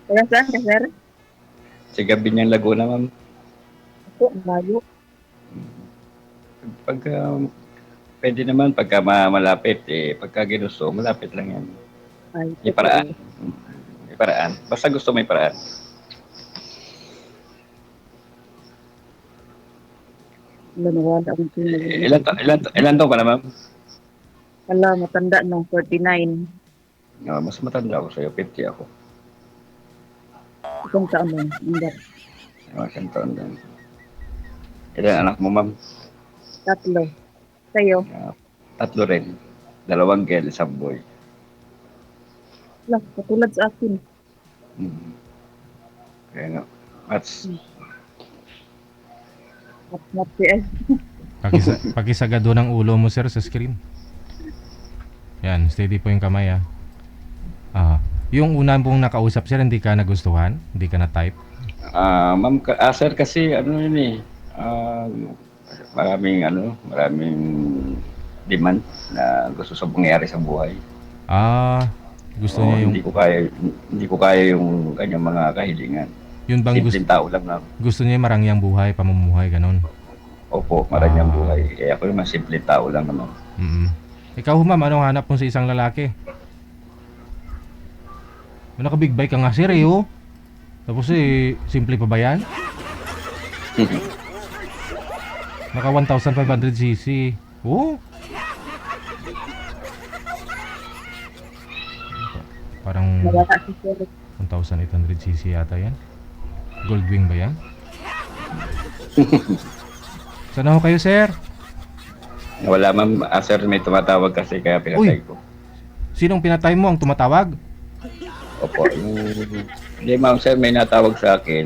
Kaya saan ka, sir? Sa gabi niyang Laguna, ma'am. Ako, ang layo. Pagka, pwede naman, pagka malapit, eh, pagka ginusto, malapit lang yan. Ay, May paraan. totoo. May paraan. Basta gusto may paraan. Wala na wala akong pinag-iisip. Ilan taon ka na, ma'am? Wala, matanda no, 49. Mas matanda ako sa'yo, 50 ako. Isang taon lang. Hindi. Isang taon lang. Ilan anak mo, ma'am? Tatlo. Sa'yo. Ah, tatlo rin. Dalawang girl, isang boy. Wala, katulad sa akin. Hmm. Kaya nga. Mas, Mat PS. Pakisagado ng ulo mo sir sa screen. Yan, steady po yung kamay ah. Yung una pong nakausap sir, hindi ka nagustuhan? Hindi ka na-type? ma'am, sir, kasi ano yun eh, maraming demand na gusto sa pangyayari sa buhay. Gusto Oo, niya yung... hindi ko kaya yung kanyang mga kahilingan. Yun bang Simpleng tao lang na, gusto niya marangyang buhay, pamumuhay, ganun? opo, maranyang buhay. Kaya ako naman simpleng tao lang naman. Ikaw ma'am, anong hanap mo sa isang lalaki? Naka-big bike ka nga sir eh oh. Tapos eh, simple pa ba yan? Naka 1,500cc. Oh. Parang Nawala si sir. 1,800cc yata yan. Goldwing ba yan? Sana ho kayo sir? Wala ma'am, sir, may tumatawag kasi kaya pinatay Uy! ko. Sinong pinatay mo ang tumatawag? Opo, hindi ma'am sir, may natawag sa akin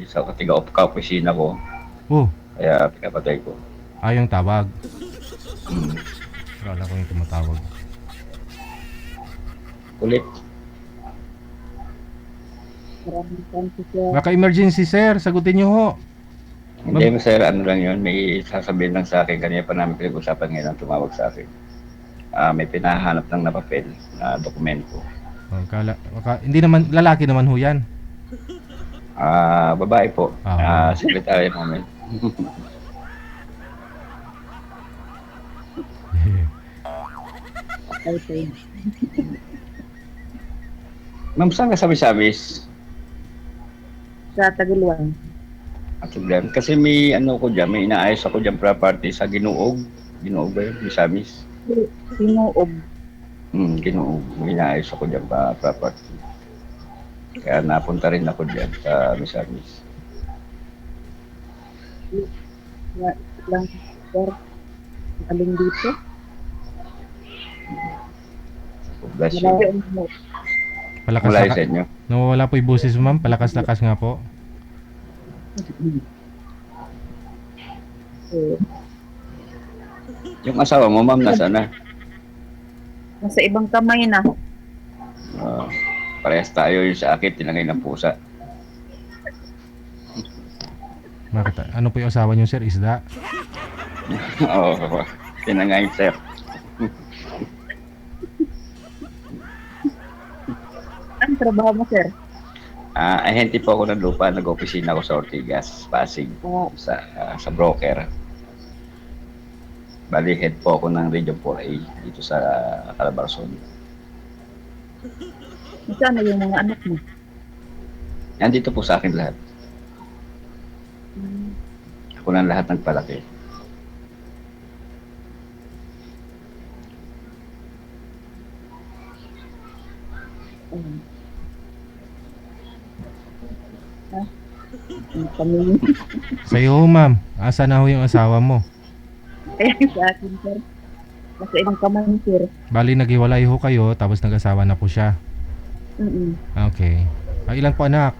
sa kaopisina ko, Oh, kaya pinapatay ko. yung tawag. Wala ko yung tumatawag. Ulit. Maraming thank you, sir. Baka emergency sir, sagutin niyo ho. Hindi mo sir, ano lang yun, may sasabihin lang sa akin, kanina pa namin pinag-usapan ngayon ang tumawag sa akin. May pinahanap lang na papel, na dokumento. Hindi naman, lalaki naman ho yan. Babae po, Babae. sekretary namin. Okay. Ma'am, saan ka sa Misamis? Sa Tagaluan. Atuglan. Kasi may ano ko dyan, may inaayos ako dyan property sa Ginuog. Ginuog ba yun? Misamis? Sinuob. Ginuog. May inaayos ako dyan pa property. Kaya napunta rin ako dyan sa Misamis. Lang, sir. Aling dito. Bless you. Malayo mo. Mula sa inyo. Nawawala po yung boses ma'am, palakas-lakas nga po. Yung asawa mo, ma'am, nasa na? Nasa ibang kamay na. Parehas tayo yung sa akin, tinangay ng pusa. Bakit? Ano po yung asawa niyo sir? Isda? Oo, tinangay, sir. Ang trabaho mo, sir? Ahente po ako ng lupa, nag-opisina ako sa Ortigas, Pasig, sa broker. Bali, head po ako ng Region 4A dito sa Calabarzon. Saan na yung mga anak mo? Nandito po sa akin lahat. Ako lang lahat nagpalaki. Kami. Sa'yo ho ma'am, asa na ho yung asawa mo? Kaya sa akin, sir. Nasa ibang kamay ni sir. Bali naghiwalay ho kayo, tapos nag-asawa na po siya. Okay. Ilan po anak?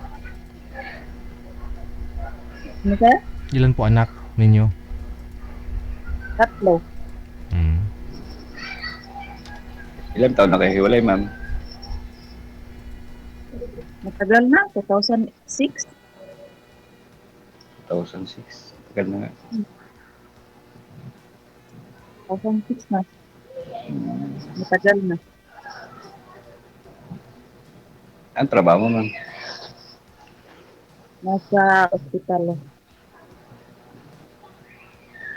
Ano, sir? Ilan po anak ninyo? Tatlo. Ilang taon na kayo hiwalay, ma'am? Matagal na, 2006. 2006. Tagal na nga. 2006 na. Matagal na. Ang trabaho mo, ma'am? Nasa ospital.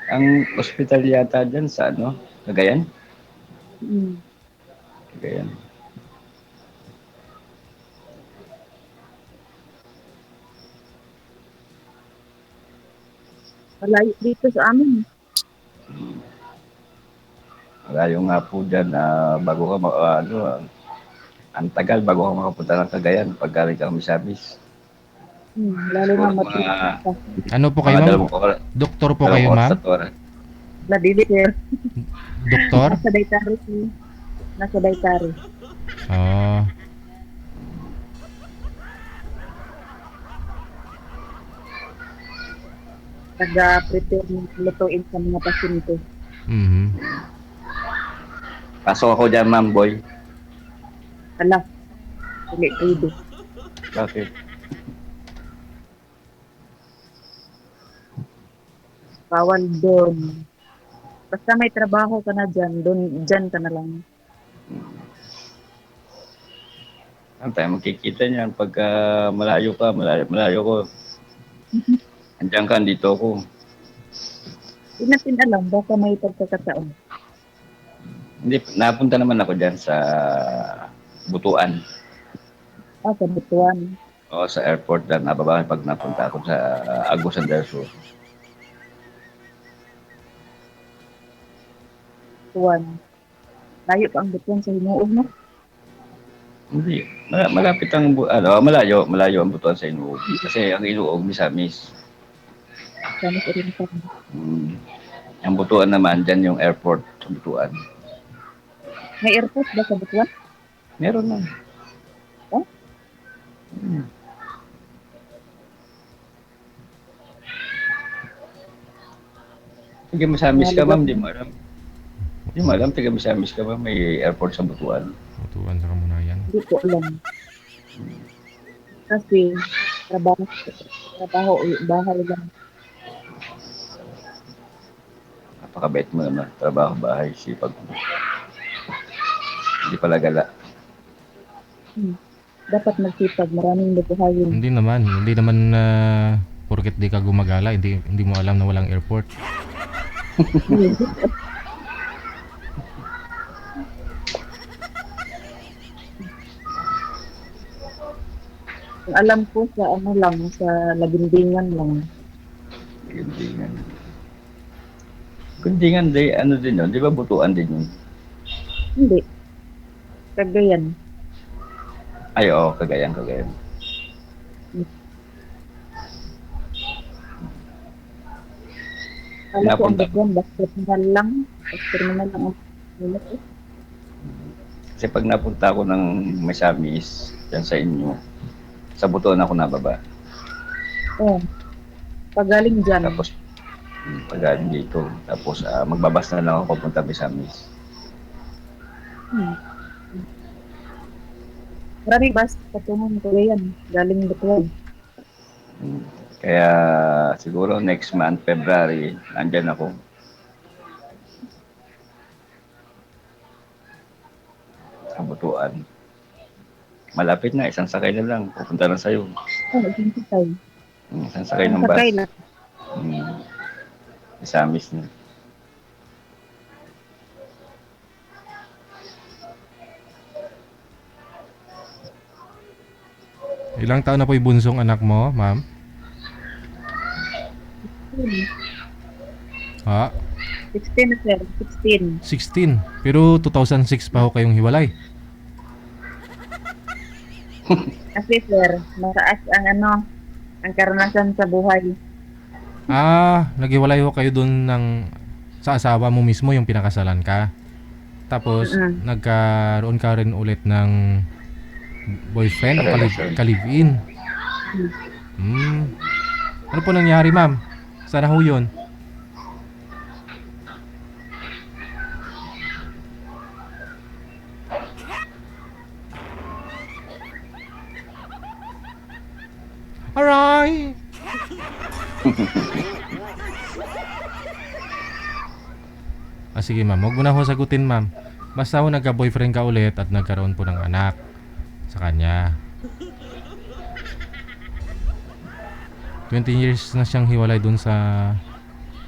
Ang ospital yata dyan sa ano? Cagayan? Mm. Cagayan. Malayo dito sa amin. Malayo nga po dyan, bago ka, ang tagal bago ka makapunta ng Cagayan pag galing ka Misamis. Lalo na Siguro matulis mga, pa. Ano po kayo, mga ma'am? Doktor po kayo, dalawang oras ma'am? at oras. Ladili, sir. Doktor? Nasa Daytari, sir. Nasa Daytari. Oh. Taga-prepare ng lutuin sa mga pasyente. Mhm. Pasok ako dyan, ma'am, boy. Ala, hindi pwede. Bakit? Bawal doon. Basta may trabaho ka na dyan, dyan ka na lang. Ang tayo magkikita niyan pagka malayo ka, malayo ko. Andiyan ka, dito ako. Hindi natin alam, baka may pagkakataon. Hindi, napunta naman ako dyan sa Butuan. Sa Butuan. O sa airport dyan, nababa pag napunta ako sa Agusan del Sur. Butuan. Layo pa ang Butuan sa Hinuog, no? Hindi, malapit ang, malayo ang Butuan sa Inuog. Kasi ang Inuog, Misamis. Sana sa rin pa. Ang Butuan naman, dyan yung airport sa Butuan. May airport ba sa Butuan? Meron na. Oh? Taga Misamis ka, ma'am, di mo alam. Di mo alam, taga Misamis ka, ma'am, may airport sa Butuan. Tutuan sa Kamunayan. Hindi ko alam. Kasi, trabaho, bahay lang. Napakabait mo naman. Trabaho, bahay, sipag mo. Hindi pala gala. Dapat magsipag, maraming bubuhayin. Hindi naman porket di ka gumagala, hindi mo alam na walang airport. Ang alam ko sa ano lang, sa Lagindingan lang. Gundingan. Gundingan, ano din yun? Di ba Butuan din yun? Hindi. Cagayan. Ay, oo, Cagayan. Alam ko ang Napunta. Butuan, bus terminal lang. Bus terminal lang ang ulit eh. Kasi pag napunta ako ng Misamis, dyan sa inyo, sa Butuan ako nababa. Oh. Pag galing dyan, Tapos, pagaling dito. Tapos, magbabas na lang ako papunta Misamis. maraming bus patungo ng Cagayan. Galing Butuan. Kaya, siguro next month, February, nandyan ako. Sa Butuan. Malapit na, isang sakay na lang. Pupunta na sa'yo. Isang sakay. Isang sakay ng bus. Sakay na. Misamis na. Ilang taon na po yung bunsong anak mo, ma'am? Ha? 16 na sir, 16. 16. Pero 2006 pa ho kayong hiwalay. Kasi sir, mataas ang ang karanasan sa buhay. Naghiwalay ho kayo dun sa asawa mo mismo, yung pinakasalan ka. Tapos, nagkaroon ka rin ulit ng boyfriend o ka-live-in. Ano po nangyari, ma'am? Sana ho yun? Aray! Sige ma'am, huwag mo na ho sagutin ma'am. Basta ho nagka-boyfriend ka ulit at nagkaroon po ng anak sa kanya. ...20 years na siyang hiwalay dun sa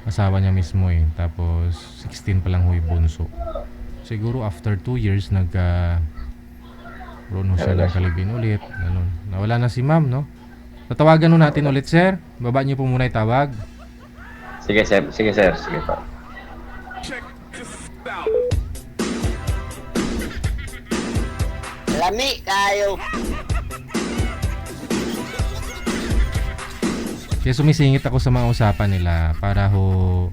asawa niya mismo eh. Tapos 16 pa lang ho yung bunso. Siguro after 2 years roon ho siya ng kalibin ulit. Ganun. Nawala na si ma'am, no? Tatawagan ho natin ulit, sir. Baba niyo po muna itawag. Sige sir, sige sir, sige po. Lami kayo. Kaya sumisingit ako sa mga usapan nila para ho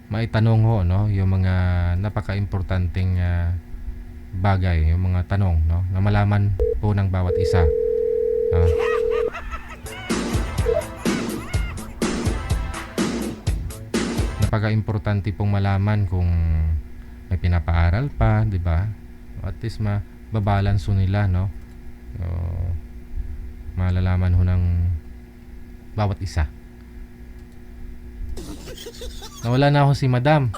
maitanong ho, no, yung mga napaka-importanting bagay, yung mga tanong, no, na malaman po ng bawat isa. Napaka-importante pong malaman kung may pinapaaral pa, di ba? At least mababalance ho nila, no? So, malalaman ho ng bawat isa. Nawala na ako si Madam.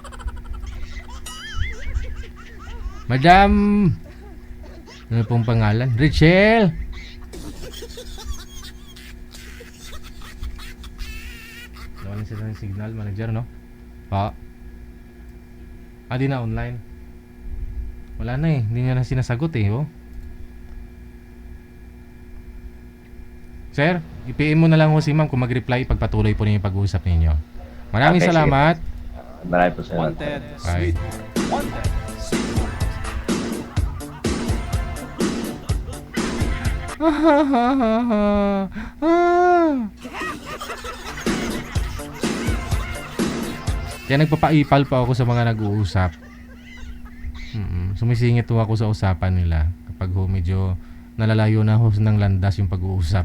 Madam! Ano pong pangalan? Richelle! Nawala sila ng signal, manager, no? Pa. Di na online. Wala na eh. Hindi niya na sinasagot eh, oh. Sir, i-PM mo na lang ho si ma'am kung mag-reply pagpatuloy po ninyo yung pag-uusap ninyo. Maraming Okay, salamat. Marami po sir. Bye. Kaya nagpapaipal pa ako sa mga nag-uusap. Sumisingit ho ako sa usapan nila kapag ho medyo nalalayo na ho ng landas yung pag-uusap.